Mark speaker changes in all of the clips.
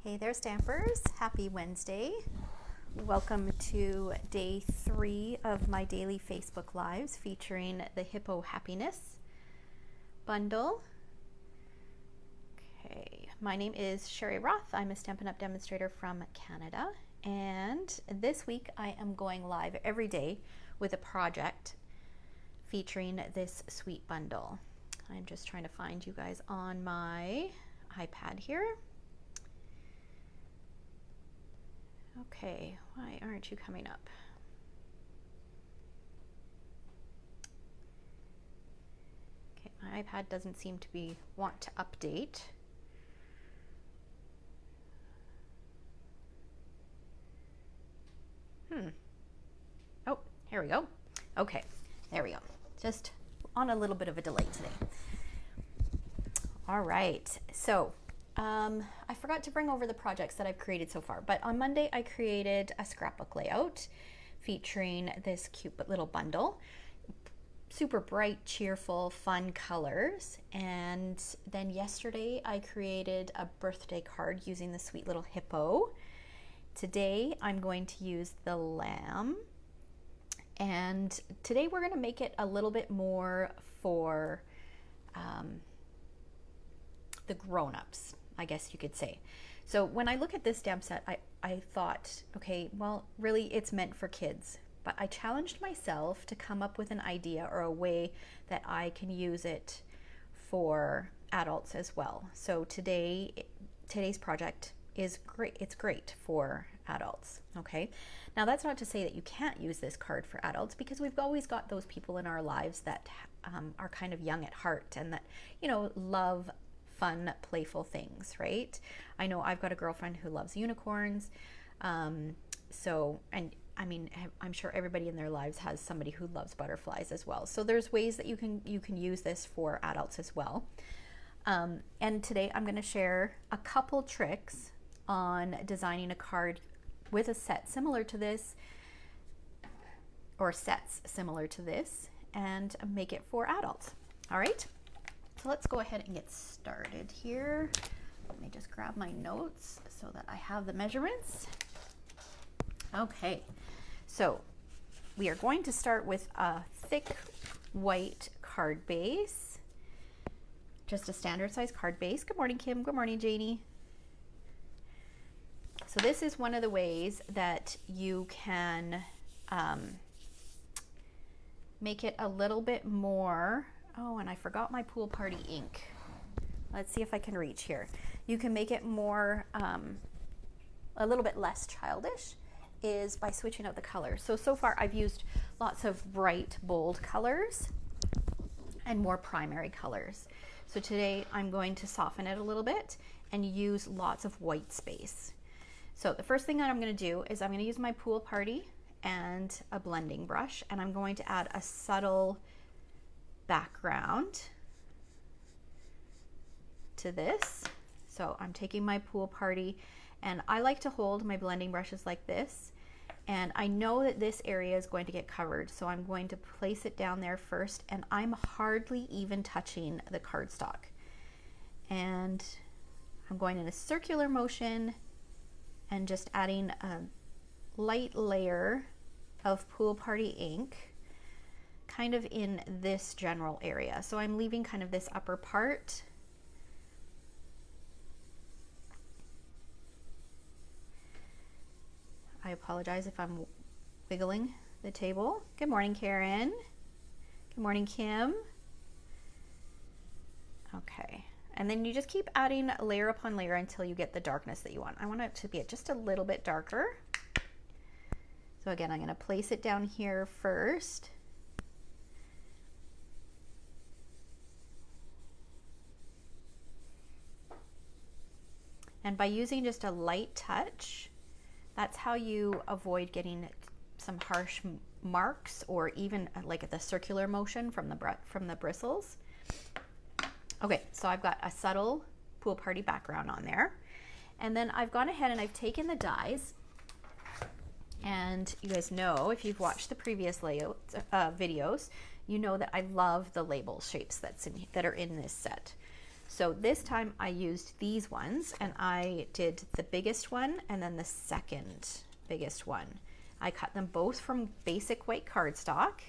Speaker 1: Hey there, Stampers. Happy Wednesday. Welcome to day 3 of my daily Facebook Lives featuring the Hippo Happiness bundle. Okay, my name is Sherry Roth. I'm a Stampin' Up! Demonstrator from Canada. And this week I am going live every day with a project featuring this sweet bundle. I'm just trying to find you guys on my iPad here. Okay, why aren't you coming up? Okay, my iPad doesn't seem to want to update. Oh, here we go. Okay, there we go. Just on a little bit of a delay today. All right, so I forgot to bring over the projects that I've created so far, but on Monday I created a scrapbook layout featuring this cute little bundle. Super bright, cheerful, fun colors. And then yesterday I created a birthday card using the sweet little hippo. Today I'm going to use the lamb. And today we're going to make it a little bit more for the grown-ups, I guess you could say. So when I look at this stamp set, I thought, okay, well, really it's meant for kids. But I challenged myself to come up with an idea or a way that I can use it for adults as well. So today's project is great. It's great for adults, okay? Now that's not to say that you can't use this card for adults, because we've always got those people in our lives that are kind of young at heart and that, you know, love fun, playful things, right? I know I've got a girlfriend who loves unicorns. I'm sure everybody in their lives has somebody who loves butterflies as well. So there's ways that you can use this for adults as well. And today I'm going to share a couple tricks on designing a card with a set similar to this, or sets similar to this, and make it for adults. All right. So let's go ahead and get started here. Let me just grab my notes so that I have the measurements. Okay, so we are going to start with a thick white card base, just a standard size card base. Good morning, Kim. Good morning, Janie. So this is one of the ways that you can make it a little bit more. Oh, and I forgot my pool party ink. Let's see if I can reach here. You can make it more, a little bit less childish, is by switching out the colors. So far I've used lots of bright, bold colors and more primary colors. So today I'm going to soften it a little bit and use lots of white space. So the first thing that I'm going to do is I'm going to use my pool party and a blending brush, and I'm going to add a subtle background to this. So I'm taking my pool party, and I like to hold my blending brushes like this, and I know that this area is going to get covered, so I'm going to place it down there first, and I'm hardly even touching the cardstock. And I'm going in a circular motion and just adding a light layer of pool party ink kind of in this general area. So I'm leaving kind of this upper part. I apologize if I'm wiggling the table. Good morning, Karen. Good morning, Kim. Okay, and then you just keep adding layer upon layer until you get the darkness that you want. I want it to be just a little bit darker. So again, I'm going to place it down here first. And by using just a light touch, that's how you avoid getting some harsh marks, or even like the circular motion from the bristles. Okay, so I've got a subtle pool party background on there. And then I've gone ahead and I've taken the dies, and you guys know, if you've watched the previous layout videos, you know that I love the label shapes that are in this set. So this time I used these ones, and I did the biggest one and then the second biggest one. I cut them both from basic white cardstock.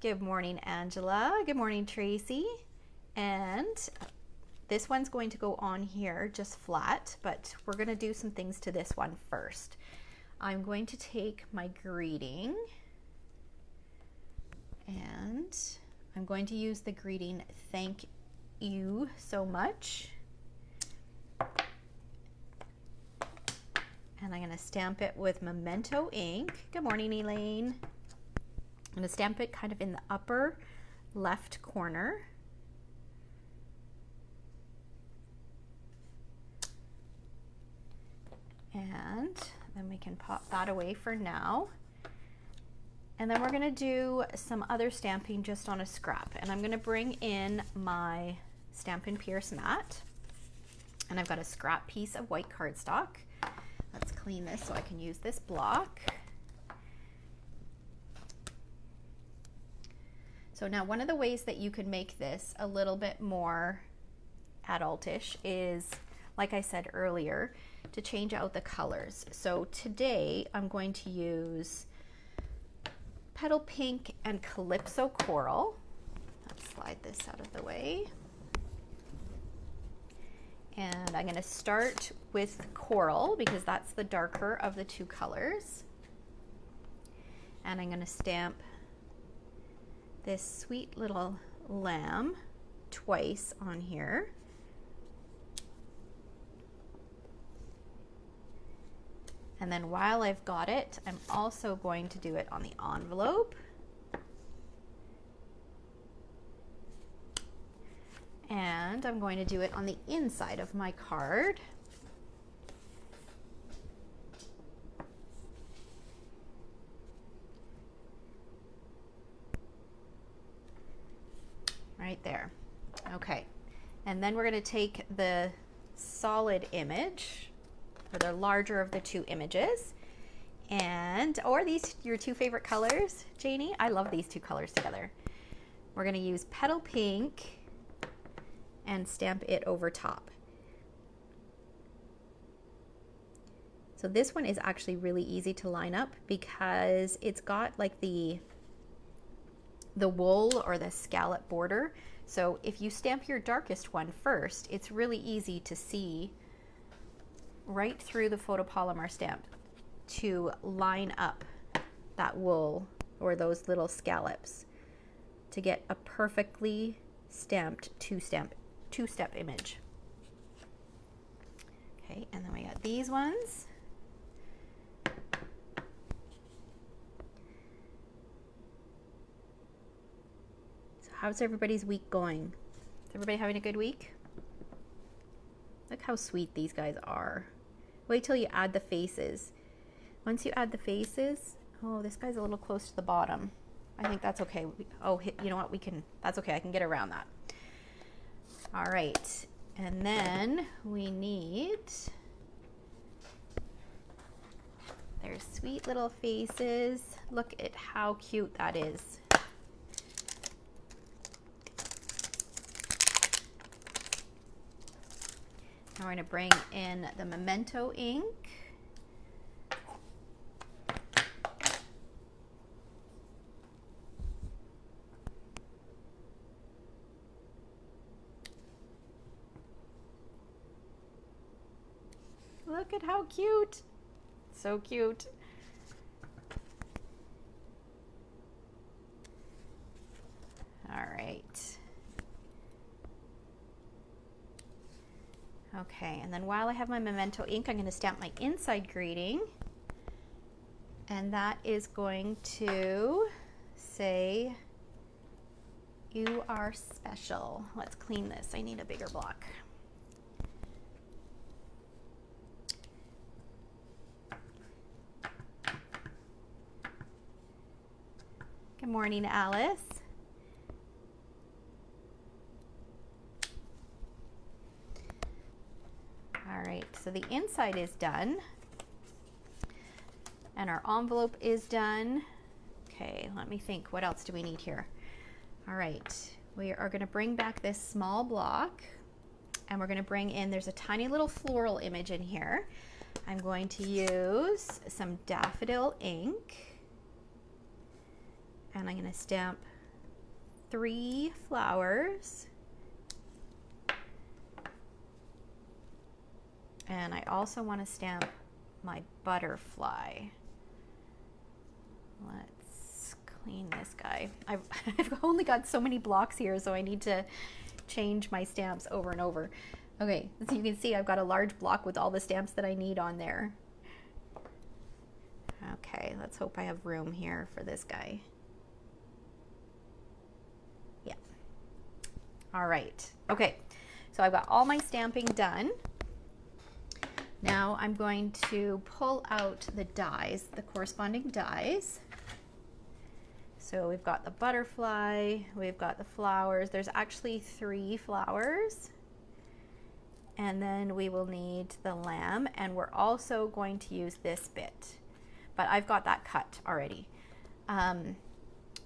Speaker 1: Good morning, Angela. Good morning, Tracy. And this one's going to go on here just flat, but we're going to do some things to this one first. I'm going to take my greeting, and I'm going to use the greeting, thank you so much. And I'm going to stamp it with Memento ink. Good morning, Elaine. I'm going to stamp it kind of in the upper left corner. And then we can pop that away for now. And then we're going to do some other stamping just on a scrap. And I'm going to bring in my Stampin' Pierce mat. And I've got a scrap piece of white cardstock. Let's clean this so I can use this block. So now one of the ways that you can make this a little bit more adultish is, like I said earlier, to change out the colors. So today I'm going to use Petal Pink and Calypso Coral. Let's slide this out of the way. And I'm going to start with Coral because that's the darker of the two colors. And I'm going to stamp this sweet little lamb twice on here. And then while I've got it, I'm also going to do it on the envelope. And I'm going to do it on the inside of my card. Right there. Okay. And then we're going to take the solid image, or the larger of the two images, and, or these, your two favorite colors, Janie. I love these two colors together. We're going to use Petal Pink and stamp it over top. So this one is actually really easy to line up because it's got like the wool or the scallop border. So if you stamp your darkest one first, it's really easy to see right through the photopolymer stamp to line up that wool or those little scallops to get a perfectly stamped two-step image. Okay, and then we got these ones. So how's everybody's week going? Is everybody having a good week? Look how sweet these guys are. Wait till you add the faces. Once you add the faces, oh, this guy's a little close to the bottom. I think that's okay. Oh, you know what? That's okay. I can get around that. All right. And then we need their sweet little faces. Look at how cute that is. Now we're going to bring in the Memento ink. Look at how cute. So cute. All right. Okay, and then while I have my Memento ink, I'm going to stamp my inside greeting. And that is going to say, you are special. Let's clean this. I need a bigger block. Good morning, Alice. All right, so the inside is done. And our envelope is done. Okay, let me think. What else do we need here? All right, we are going to bring back this small block, and we're going to bring in, there's a tiny little floral image in here. I'm going to use some daffodil ink, and I'm going to stamp 3 flowers. And I also want to stamp my butterfly. Let's clean this guy. I've only got so many blocks here, so I need to change my stamps over and over. Okay, so you can see I've got a large block with all the stamps that I need on there. Okay, let's hope I have room here for this guy. Yeah. All right. Okay, so I've got all my stamping done. Now I'm going to pull out the dies, the corresponding dies. So we've got the butterfly, we've got the flowers. There's actually 3 flowers. And then we will need the lamb, and we're also going to use this bit, but I've got that cut already.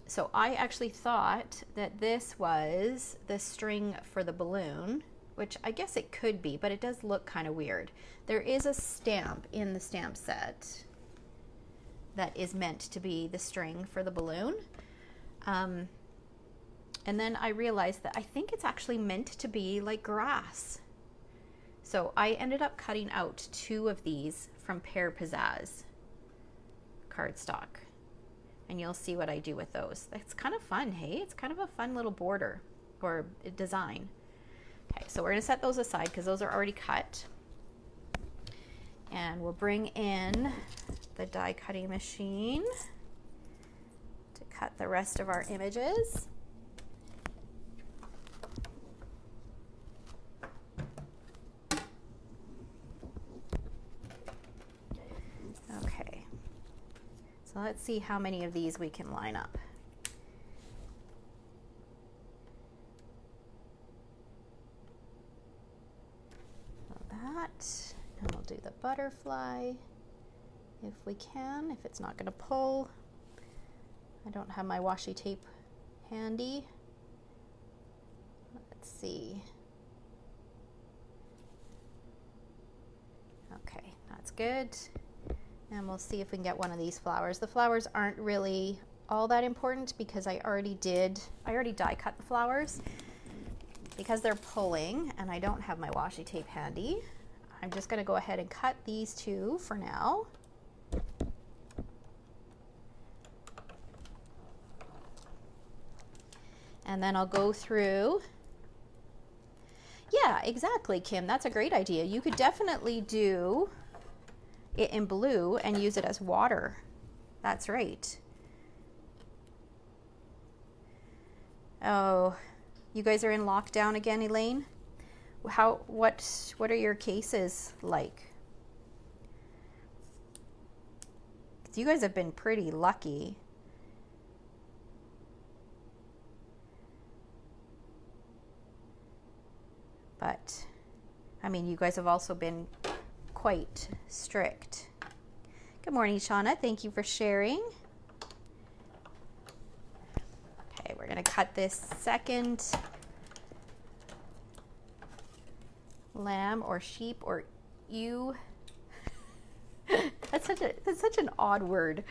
Speaker 1: So I actually thought that this was the string for the balloon, which I guess it could be, but it does look kind of weird. There is a stamp in the stamp set that is meant to be the string for the balloon. And then I realized that I think it's actually meant to be like grass. So I ended up cutting out 2 of these from Pear Pizzazz cardstock. And you'll see what I do with those. It's kind of fun, hey? It's kind of a fun little border or design. Okay, so we're gonna set those aside because those are already cut. And we'll bring in the die cutting machine to cut the rest of our images. Okay, so let's see how many of these we can line up. And we'll do the butterfly if we can, if it's not going to pull. I don't have my washi tape handy. Let's see. Okay, that's good. And we'll see if we can get one of these flowers. The flowers aren't really all that important because I already die cut the flowers. Because they're pulling and I don't have my washi tape handy, I'm just going to go ahead and cut these 2 for now. And then I'll go through. Yeah, exactly, Kim. That's a great idea. You could definitely do it in blue and use it as water. That's right. Oh, you guys are in lockdown again, Elaine? What are your cases like? You guys have been pretty lucky. But I mean, you guys have also been quite strict. Good morning, Shauna. Thank you for sharing. Okay, we're going to cut this second lamb or sheep or ewe. That's such an odd word.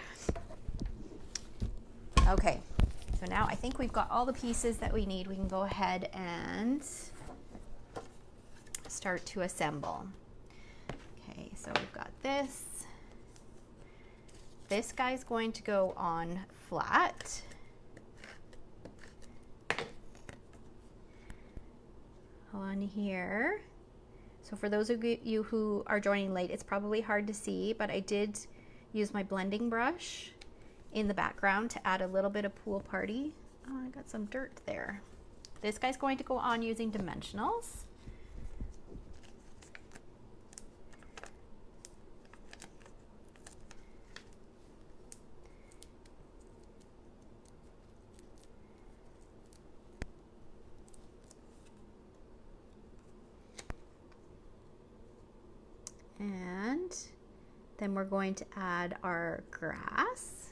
Speaker 1: Okay, so now I think we've got all the pieces that we need. We can go ahead and start to assemble. Okay, so we've got this. This guy's going to go on flat. On here. So for those of you who are joining late, it's probably hard to see, but I did use my blending brush in the background to add a little bit of pool party. Oh, I got some dirt there. This guy's going to go on using dimensionals. And then we're going to add our grass.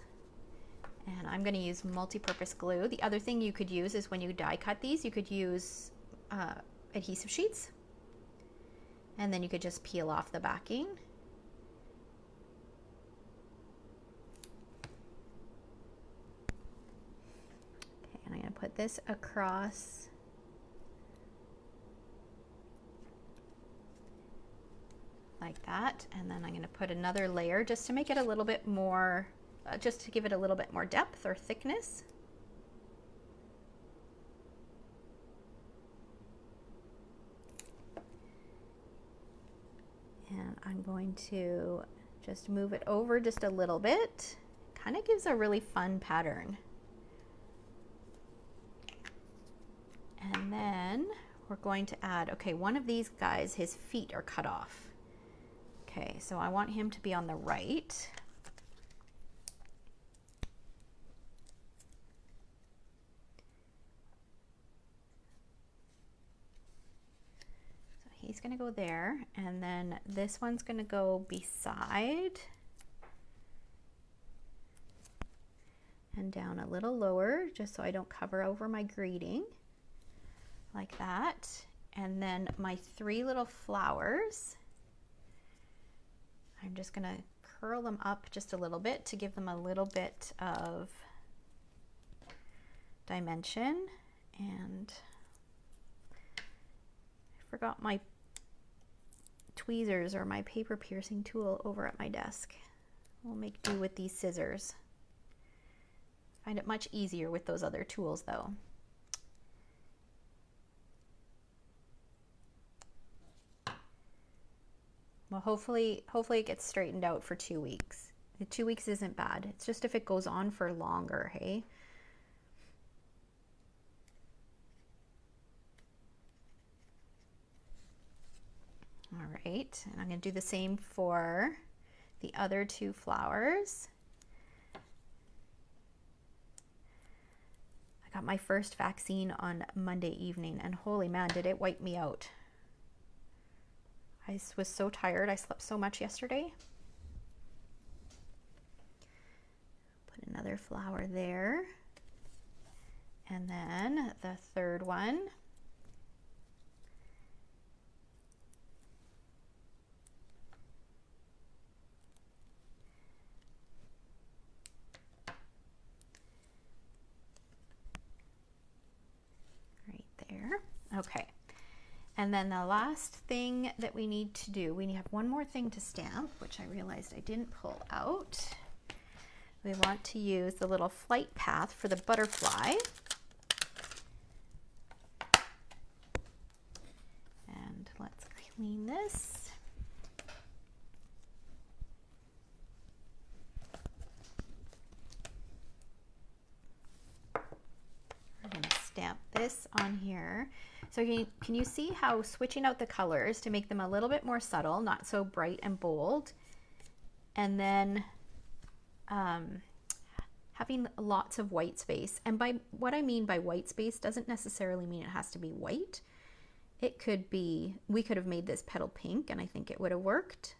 Speaker 1: And I'm going to use multi-purpose glue. The other thing you could use is when you die cut these, you could use adhesive sheets. And then you could just peel off the backing. Okay, and I'm going to put this across like that. And then I'm going to put another layer just to make it a little bit more, just to give it a little bit more depth or thickness. And I'm going to just move it over just a little bit. Kind of gives a really fun pattern. And then we're going to add, okay, one of these guys, his feet are cut off. Okay, so I want him to be on the right. So he's going to go there, and then this one's going to go beside and down a little lower, just so I don't cover over my greeting, like that. And then my 3 little flowers, I'm just going to curl them up just a little bit to give them a little bit of dimension. And I forgot my tweezers or my paper piercing tool over at my desk. We'll make do with these scissors. Find it much easier with those other tools though. Well, hopefully it gets straightened out for 2 weeks. The 2 weeks isn't bad. It's just if it goes on for longer, hey? All right, and I'm going to do the same for the other 2 flowers. I got my first vaccine on Monday evening, and holy man, did it wipe me out. I was so tired. I slept so much yesterday. Put another flower there. And then the 3rd one. Right there. Okay. And then the last thing that we need to do, we have one more thing to stamp, which I realized I didn't pull out. We want to use the little flight path for the butterfly. And let's clean this. We're going to stamp this on here. So can you see how switching out the colors to make them a little bit more subtle, not so bright and bold, and then having lots of white space. And by what I mean by white space doesn't necessarily mean it has to be white. It could be, we could have made this petal pink and I think it would have worked.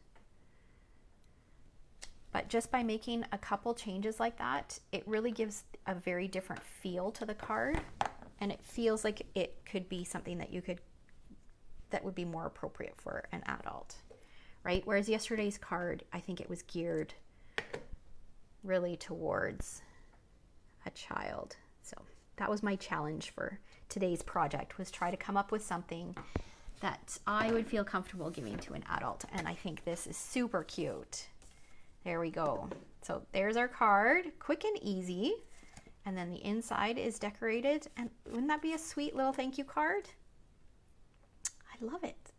Speaker 1: But just by making a couple changes like that, it really gives a very different feel to the card. And it feels like it could be something that that would be more appropriate for an adult, right? Whereas yesterday's card, I think it was geared really towards a child. So that was my challenge for today's project, was try to come up with something that I would feel comfortable giving to an adult. And I think this is super cute. There we go. So there's our card, quick and easy. And then the inside is decorated. And wouldn't that be a sweet little thank you card? I love it.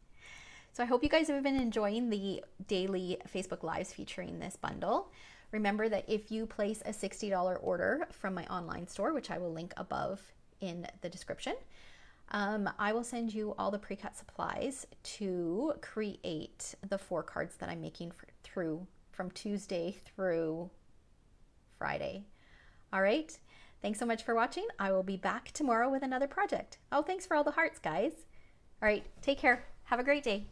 Speaker 1: So I hope you guys have been enjoying the daily Facebook Lives featuring this bundle. Remember that if you place a $60 order from my online store, which I will link above in the description, I will send you all the pre-cut supplies to create the 4 cards that I'm making from Tuesday through Friday. All right. Thanks so much for watching. I will be back tomorrow with another project. Oh, thanks for all the hearts, guys. All right. Take care. Have a great day.